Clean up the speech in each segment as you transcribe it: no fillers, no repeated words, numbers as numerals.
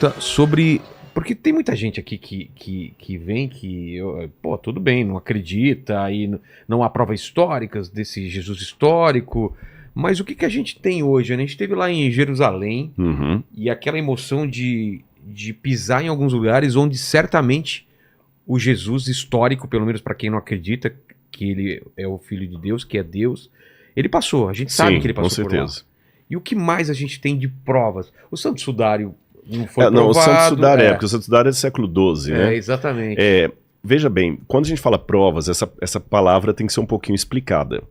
pergunta sobre... Porque tem muita gente aqui que vem pô, tudo bem, não acredita, aí não há provas históricas desse Jesus histórico, mas o que a gente tem hoje? Né? A gente esteve lá em Jerusalém e aquela emoção de pisar em alguns lugares onde certamente o Jesus histórico, pelo menos para quem não acredita que ele é o Filho de Deus, que é Deus, ele passou, a gente sabe que ele passou com certeza. por lá. E o que mais a gente tem de provas? O Santo Sudário não foi provado. Não, o Santo Sudário porque o Santo Sudário é do século XII, né? Exatamente. Veja bem, quando a gente fala provas, essa palavra tem que ser um pouquinho explicada.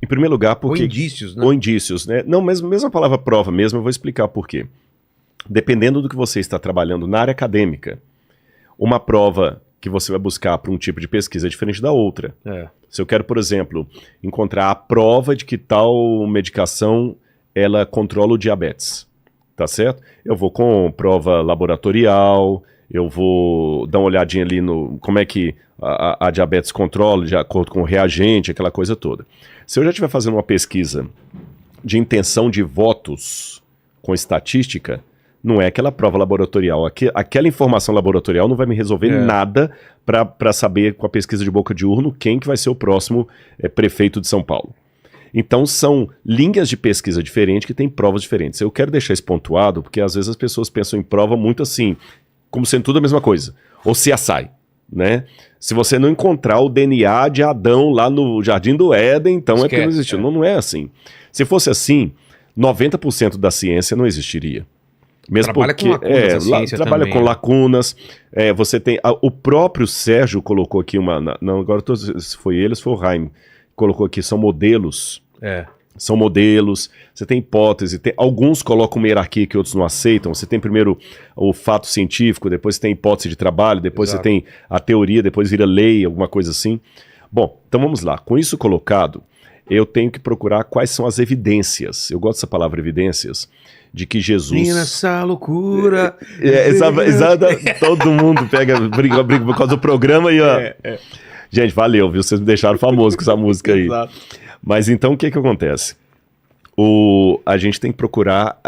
Em primeiro lugar, porque... Ou indícios, né? Ou indícios, né? Não, mesmo a palavra prova mesmo, eu vou explicar por quê. Dependendo do que você está trabalhando na área acadêmica, uma prova que você vai buscar para um tipo de pesquisa é diferente da outra. Se eu quero, por exemplo, encontrar a prova de que tal medicação ela controla o diabetes, tá certo? Eu vou com prova laboratorial, eu vou dar uma olhadinha ali no como é que a diabetes controla, de acordo com o reagente, aquela coisa toda. Se eu já estiver fazendo uma pesquisa de intenção de votos com estatística, não é aquela prova laboratorial. Aquela informação laboratorial não vai me resolver nada para saber com a pesquisa de boca de urno quem que vai ser o próximo prefeito de São Paulo. Então são linhas de pesquisa diferentes que têm provas diferentes. Eu quero deixar isso pontuado porque às vezes as pessoas pensam em prova muito assim, como sendo tudo a mesma coisa. Ou CSI, né? Se você não encontrar o DNA de Adão lá no Jardim do Éden, então é porque não existiu. Não é assim. Se fosse assim, 90% da ciência não existiria. Mesmo trabalha porque, com lacunas a ciência trabalha também, com lacunas. Você tem o próprio Sérgio colocou aqui agora se foi ele, se foi o Jaime, colocou aqui, são modelos. São modelos, você tem hipótese, alguns colocam uma hierarquia que outros não aceitam. Você tem primeiro o fato científico, depois você tem hipótese de trabalho, depois você tem a teoria, depois vira lei, alguma coisa assim. Bom, então vamos lá. Com isso colocado, eu tenho que procurar quais são as evidências. Eu gosto dessa palavra evidências, de que Jesus... E nessa loucura... Exato, todo mundo briga por causa do programa e... Gente, valeu, viu? Vocês me deixaram famoso com essa música aí. Mas então o que acontece? A gente tem que procurar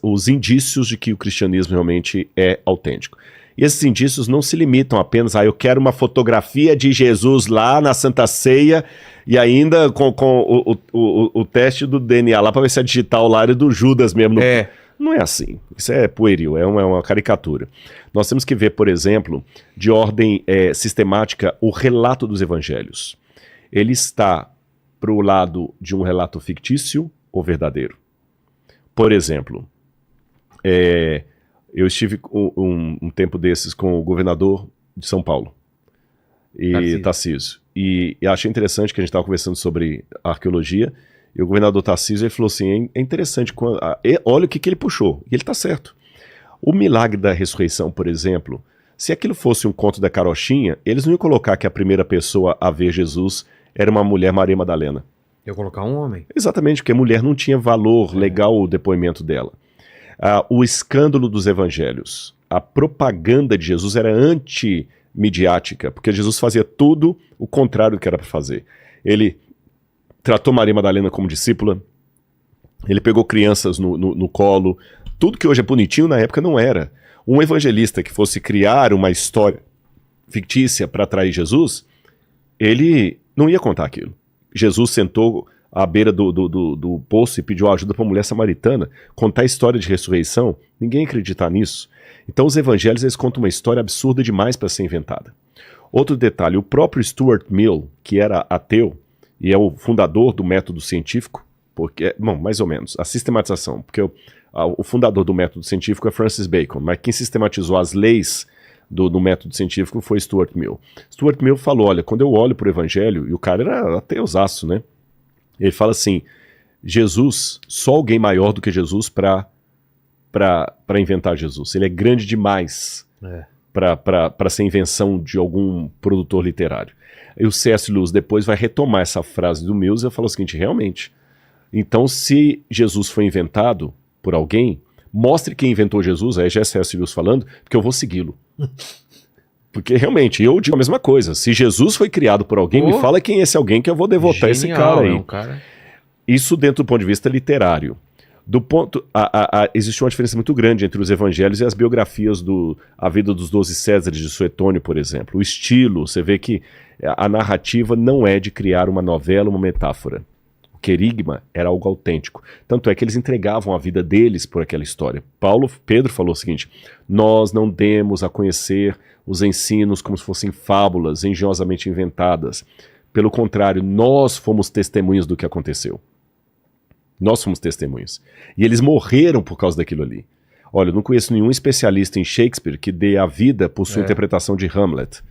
os indícios de que o cristianismo realmente é autêntico. E esses indícios não se limitam apenas a eu quero uma fotografia de Jesus lá na Santa Ceia e ainda com o teste do DNA lá para ver se é digital lá é do Judas mesmo. Não é assim. Isso é pueril, é uma caricatura. Nós temos que ver, por exemplo, de ordem sistemática, o relato dos evangelhos. Ele está para o lado de um relato fictício ou verdadeiro. Por exemplo, eu estive um tempo desses com o governador de São Paulo, Tarcísio. E achei interessante que a gente estava conversando sobre arqueologia, e o governador Tarcísio ele falou assim, é interessante, olha o que ele puxou, e ele está certo. O milagre da ressurreição, por exemplo, se aquilo fosse um conto da carochinha, eles não iam colocar que a primeira pessoa a ver Jesus era uma mulher, Maria Madalena. Eu colocar um homem. Exatamente, porque a mulher não tinha valor legal o depoimento dela. O escândalo dos evangelhos, a propaganda de Jesus era anti-midiática, porque Jesus fazia tudo o contrário do que era para fazer. Ele tratou Maria Madalena como discípula, ele pegou crianças no colo, tudo que hoje é bonitinho na época não era. Um evangelista que fosse criar uma história fictícia para atrair Jesus, ele não ia contar aquilo. Jesus sentou à beira do poço e pediu ajuda para uma mulher samaritana. Contar a história de ressurreição, ninguém acredita nisso. Então os evangelhos eles contam uma história absurda demais para ser inventada. Outro detalhe, o próprio Stuart Mill, que era ateu e é o fundador do método científico, mais ou menos, a sistematização, porque o fundador do método científico é Francis Bacon, mas quem sistematizou as leis do método científico foi Stuart Mill. Stuart Mill falou, olha, quando eu olho para o evangelho, e o cara era ateusaço, né? Ele fala assim, Jesus, só alguém maior do que Jesus para inventar Jesus. Ele é grande demais para ser invenção de algum produtor literário. E o C.S. Lewis depois vai retomar essa frase do Mills e fala o seguinte, realmente, então se Jesus foi inventado por alguém, mostre quem inventou Jesus, aí já é C.S. Lewis falando, porque eu vou segui-lo. Porque realmente, eu digo a mesma coisa. Se Jesus foi criado por alguém, me fala quem é esse alguém que eu vou devotar esse cara aí. Isso dentro do ponto de vista literário. Existe uma diferença muito grande entre os evangelhos e as biografias A Vida dos 12 Césares de Suetônio, por exemplo. O estilo, você vê que a narrativa não é de criar uma novela, uma metáfora. O querigma era algo autêntico. Tanto é que eles entregavam a vida deles por aquela história. Pedro falou o seguinte: nós não demos a conhecer os ensinos como se fossem fábulas engenhosamente inventadas. Pelo contrário, nós fomos testemunhas do que aconteceu. Nós fomos testemunhas. E eles morreram por causa daquilo ali. Olha, eu não conheço nenhum especialista em Shakespeare que dê a vida por sua interpretação de Hamlet.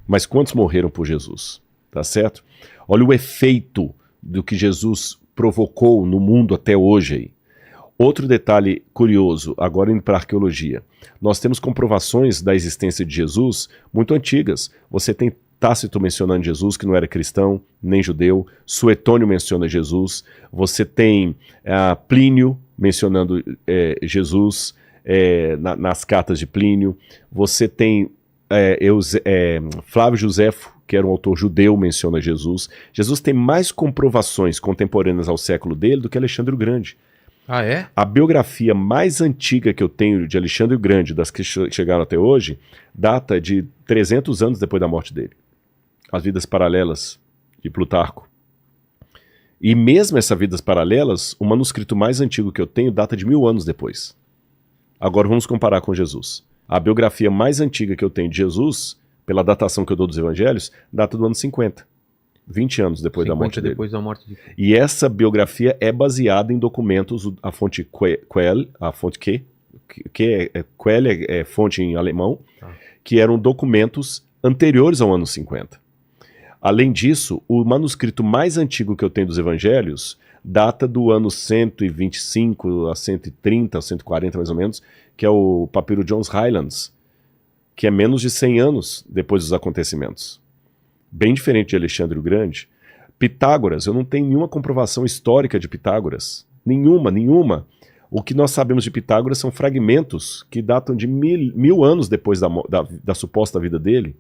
Mas quantos morreram por Jesus? Tá certo? Olha o efeito do que Jesus provocou no mundo até hoje aí. Outro detalhe curioso, agora indo para a arqueologia. Nós temos comprovações da existência de Jesus muito antigas. Você tem Tácito mencionando Jesus, que não era cristão, nem judeu. Suetônio menciona Jesus. Você tem Plínio mencionando Jesus nas cartas de Plínio. Você tem Flávio Josefo, que era um autor judeu, menciona Jesus. Jesus tem mais comprovações contemporâneas ao século dele do que Alexandre o Grande. Ah, é? A biografia mais antiga que eu tenho de Alexandre o Grande, das que chegaram até hoje, data de 300 anos depois da morte dele. As Vidas Paralelas, de Plutarco. E mesmo essas Vidas Paralelas, o manuscrito mais antigo que eu tenho data de 1000 anos depois. Agora vamos comparar com Jesus. A biografia mais antiga que eu tenho de Jesus, pela datação que eu dou dos evangelhos, data do ano 50. 20 anos depois da morte dele. Depois da morte de... E essa biografia é baseada em documentos, a fonte Quell, a fonte Quell é fonte em alemão, que eram documentos anteriores ao ano 50. Além disso, o manuscrito mais antigo que eu tenho dos evangelhos data do ano 125 a 130, a 140 mais ou menos, que é o papiro John Rylands, que é menos de 100 anos depois dos acontecimentos. Bem diferente de Alexandre o Grande. Pitágoras, eu não tenho nenhuma comprovação histórica de Pitágoras. Nenhuma. O que nós sabemos de Pitágoras são fragmentos que datam de mil anos depois da suposta vida dele.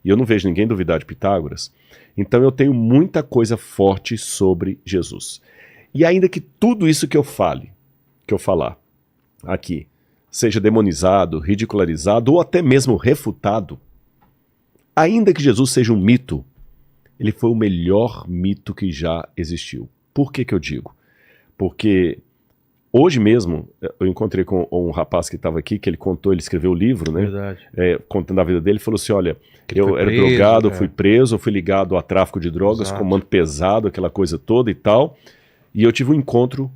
E eu não vejo ninguém duvidar de Pitágoras. Então eu tenho muita coisa forte sobre Jesus. E ainda que tudo isso que eu falar aqui, seja demonizado, ridicularizado ou até mesmo refutado, ainda que Jesus seja um mito, ele foi o melhor mito que já existiu. Por que eu digo? Porque hoje mesmo eu encontrei com um rapaz que estava aqui, que ele escreveu o livro, né? Verdade. Contando a vida dele, falou assim, olha, eu era preso, drogado, fui preso, fui ligado a tráfico de drogas, Exato. comando pesado, aquela coisa toda e tal, e eu tive um encontro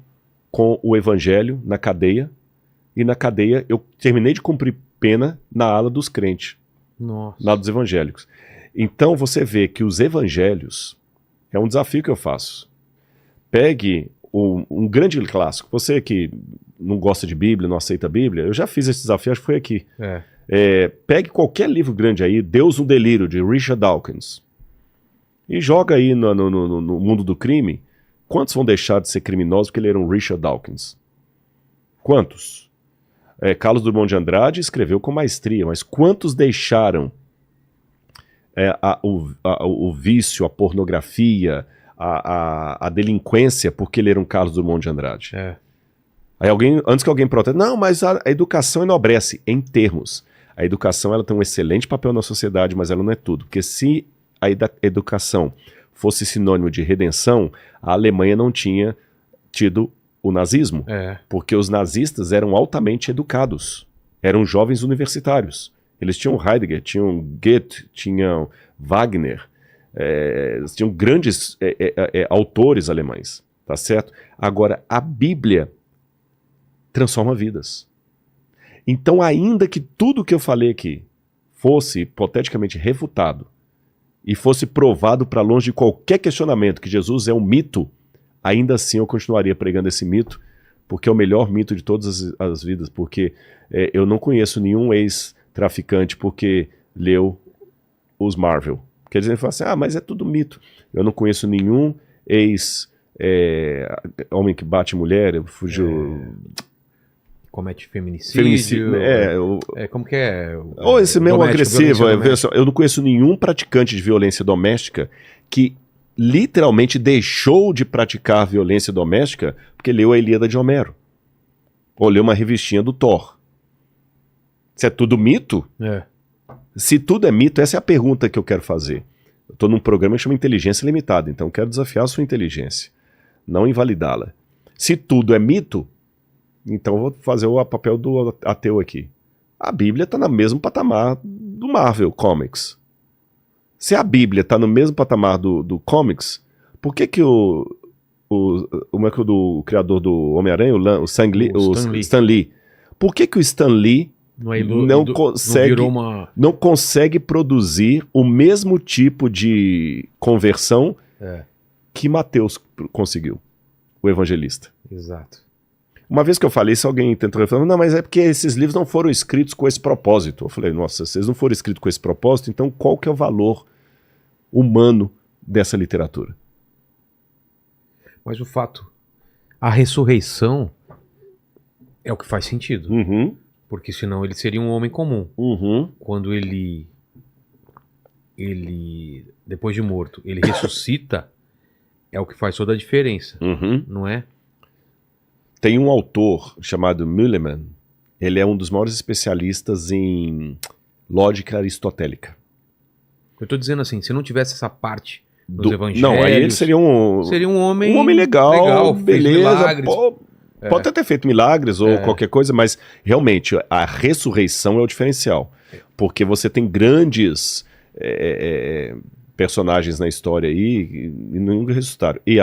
com o evangelho na cadeia, e na cadeia eu terminei de cumprir pena na ala dos crentes. Nossa. Na dos evangélicos. Então você vê que os evangelhos é um desafio que eu faço. Pegue um grande clássico. Você que não gosta de Bíblia, não aceita a Bíblia, eu já fiz esse desafio, acho que foi aqui. Pegue qualquer livro grande aí, Deus no Delírio, de Richard Dawkins, e joga aí no mundo do crime. Quantos vão deixar de ser criminosos porque leram Richard Dawkins? Quantos? Carlos Drummond de Andrade escreveu com maestria, mas quantos deixaram o vício, a pornografia, a delinquência porque leram Carlos Drummond de Andrade? Aí antes que alguém proteste, não, mas a educação enobrece, em termos. A educação ela tem um excelente papel na sociedade, mas ela não é tudo. Porque se a educação fosse sinônimo de redenção, a Alemanha não tinha tido o nazismo, porque os nazistas eram altamente educados, eram jovens universitários. Eles tinham Heidegger, tinham Goethe, tinham Wagner, tinham grandes autores alemães, tá certo? Agora, a Bíblia transforma vidas. Então, ainda que tudo que eu falei aqui fosse hipoteticamente refutado e fosse provado para longe de qualquer questionamento que Jesus é um mito, ainda assim eu continuaria pregando esse mito, porque é o melhor mito de todas as vidas, porque eu não conheço nenhum ex-traficante porque leu os Marvel. Quer dizer, ele fala assim, mas é tudo mito. Eu não conheço nenhum homem que bate mulher, fugiu... Comete feminicídio. Como que é? Ou esse mesmo agressivo. Doméstica. Eu não conheço nenhum praticante de violência doméstica que literalmente deixou de praticar violência doméstica porque leu a Ilíada de Homero. ou ler uma revistinha do Thor. Se é tudo mito, se tudo é mito, essa é a pergunta que eu quero fazer. Eu estou num programa que chama Inteligência Limitada, então eu quero desafiar a sua inteligência, não invalidá-la. Se tudo é mito, então eu vou fazer o papel do ateu aqui. A Bíblia está no mesmo patamar do Marvel Comics. Se a Bíblia está no mesmo patamar do Comics, por que o criador do Homem-Aranha, o Stan Lee, por que o Stan Lee não consegue produzir o mesmo tipo de conversão que Mateus conseguiu, o evangelista? Exato. Uma vez que eu falei isso, alguém tentou falar, não, mas é porque esses livros não foram escritos com esse propósito. Eu falei, nossa, se eles não foram escritos com esse propósito, então qual que é o valor humano dessa literatura? Mas o fato, a ressurreição é o que faz sentido. Uhum. Porque senão ele seria um homem comum. Uhum. Quando ele, depois de morto, ele ressuscita, é o que faz toda a diferença, não é? Tem um autor chamado Mühlmann, ele é um dos maiores especialistas em lógica aristotélica. Eu estou dizendo assim, se não tivesse essa parte dos evangelhos... Não, aí ele seria um homem legal, beleza, fez pode até ter feito milagres ou qualquer coisa, mas realmente a ressurreição é o diferencial. Porque você tem grandes personagens na história aí e nunca ressuscitaram. E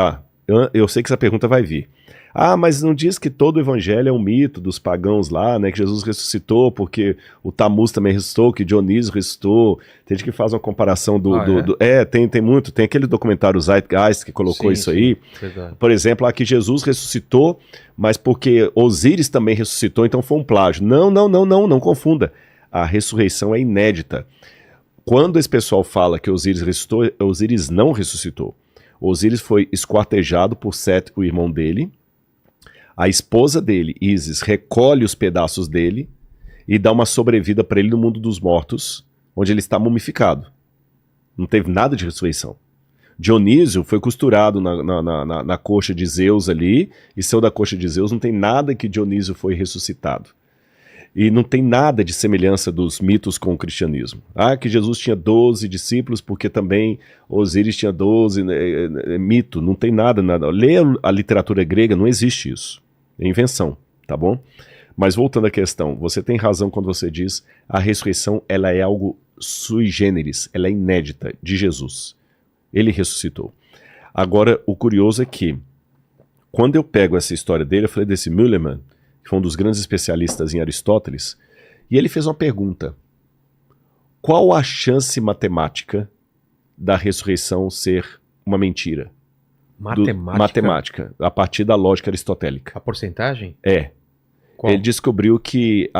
eu sei que essa pergunta vai vir. Mas não diz que todo o evangelho é um mito dos pagãos lá, né? Que Jesus ressuscitou porque o Tammuz também ressuscitou, que Dionísio ressuscitou. Tem gente que faz uma comparação tem muito. Tem aquele documentário Zeitgeist que colocou isso aí. Verdade. Por exemplo, que Jesus ressuscitou, mas porque Osíris também ressuscitou, então foi um plágio. Não confunda. A ressurreição é inédita. Quando esse pessoal fala que Osíris ressuscitou, Osíris não ressuscitou. Osíris foi esquartejado por Sete, o irmão dele. A esposa dele, Ísis, recolhe os pedaços dele e dá uma sobrevida para ele no mundo dos mortos, onde ele está mumificado. Não teve nada de ressurreição. Dionísio foi costurado na coxa de Zeus ali, e saiu da coxa de Zeus, não tem nada que Dionísio foi ressuscitado. E não tem nada de semelhança dos mitos com o cristianismo. Que Jesus tinha 12 discípulos, porque também Osíris tinha 12, mito, não tem nada. Lê a literatura grega, não existe isso. É invenção, tá bom? Mas voltando à questão, você tem razão quando você diz a ressurreição, ela é algo sui generis, ela é inédita de Jesus. Ele ressuscitou. Agora, o curioso é que, quando eu pego essa história dele, eu falei desse Mühlmann, que foi um dos grandes especialistas em Aristóteles, e ele fez uma pergunta. Qual a chance matemática da ressurreição ser uma mentira? Matemática, a partir da lógica aristotélica. A porcentagem? Qual? Ele descobriu que,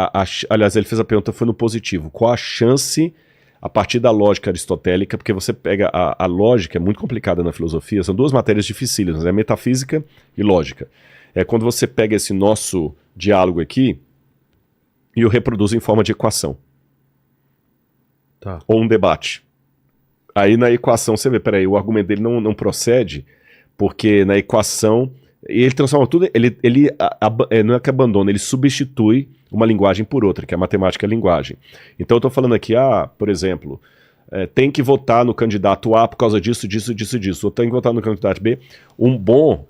aliás, ele fez a pergunta, foi no positivo. Qual a chance, a partir da lógica aristotélica, porque você pega a lógica, é muito complicada na filosofia, são duas matérias dificílimas, metafísica e lógica. É quando você pega esse nosso diálogo aqui e o reproduz em forma de equação. Tá. Ou um debate. Aí na equação você vê, peraí, o argumento dele não procede, porque na equação ele transforma tudo, ele não é que abandona, ele substitui uma linguagem por outra, que é a matemática e a linguagem. Então eu estou falando aqui, por exemplo, tem que votar no candidato A por causa disso, ou tem que votar no candidato B. Um bom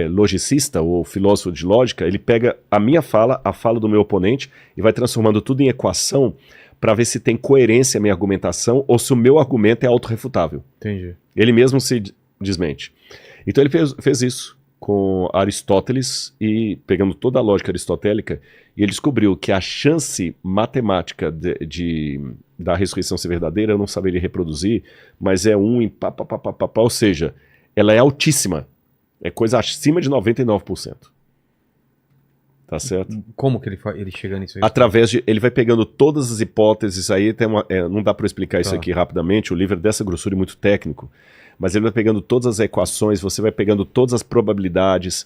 logicista ou filósofo de lógica, ele pega a minha fala, a fala do meu oponente e vai transformando tudo em equação para ver se tem coerência a minha argumentação ou se o meu argumento é autorrefutável. Entendi. Ele mesmo se desmente. Então ele fez isso com Aristóteles e pegando toda a lógica aristotélica, e ele descobriu que a chance matemática da ressurreição ser verdadeira, eu não saberia reproduzir, mas é 1 em ou seja, ela é altíssima. É coisa acima de 99%. Tá certo? Como que ele chega nisso aí? Através de... Ele vai pegando todas as hipóteses, aí tem não dá para explicar isso aqui rapidamente, o livro é dessa grossura e muito técnico, mas ele vai pegando todas as equações, você vai pegando todas as probabilidades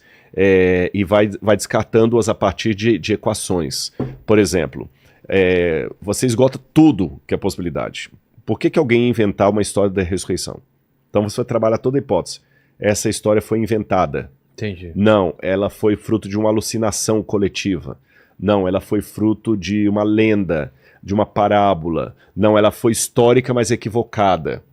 e vai descartando-as a partir de equações. Por exemplo, você esgota tudo que é possibilidade. Por que alguém ia inventar uma história da ressurreição? Então você vai trabalhar toda a hipótese. Essa história foi inventada. Entendi. Não, ela foi fruto de uma alucinação coletiva. Não, ela foi fruto de uma lenda, de uma parábola. Não, ela foi histórica, mas equivocada.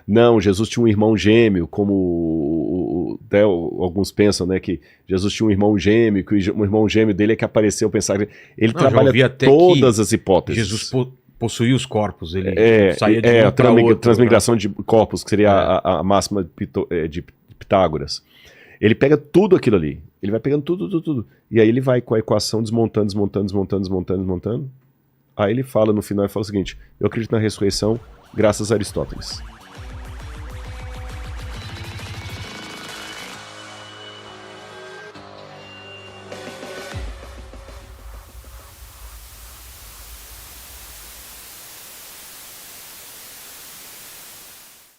Não, Jesus tinha um irmão gêmeo, como até alguns pensam, né, que Jesus tinha um irmão gêmeo, que o irmão gêmeo dele é que apareceu, pensar. Ele trabalha todas as hipóteses. Jesus possuía os corpos, ele saía de um para outro. Transmigração de corpos, que seria a máxima de Pitágoras. Ele pega tudo aquilo ali, ele vai pegando tudo. E aí ele vai com a equação desmontando. Aí ele fala no final, ele fala o seguinte: eu acredito na ressurreição graças a Aristóteles.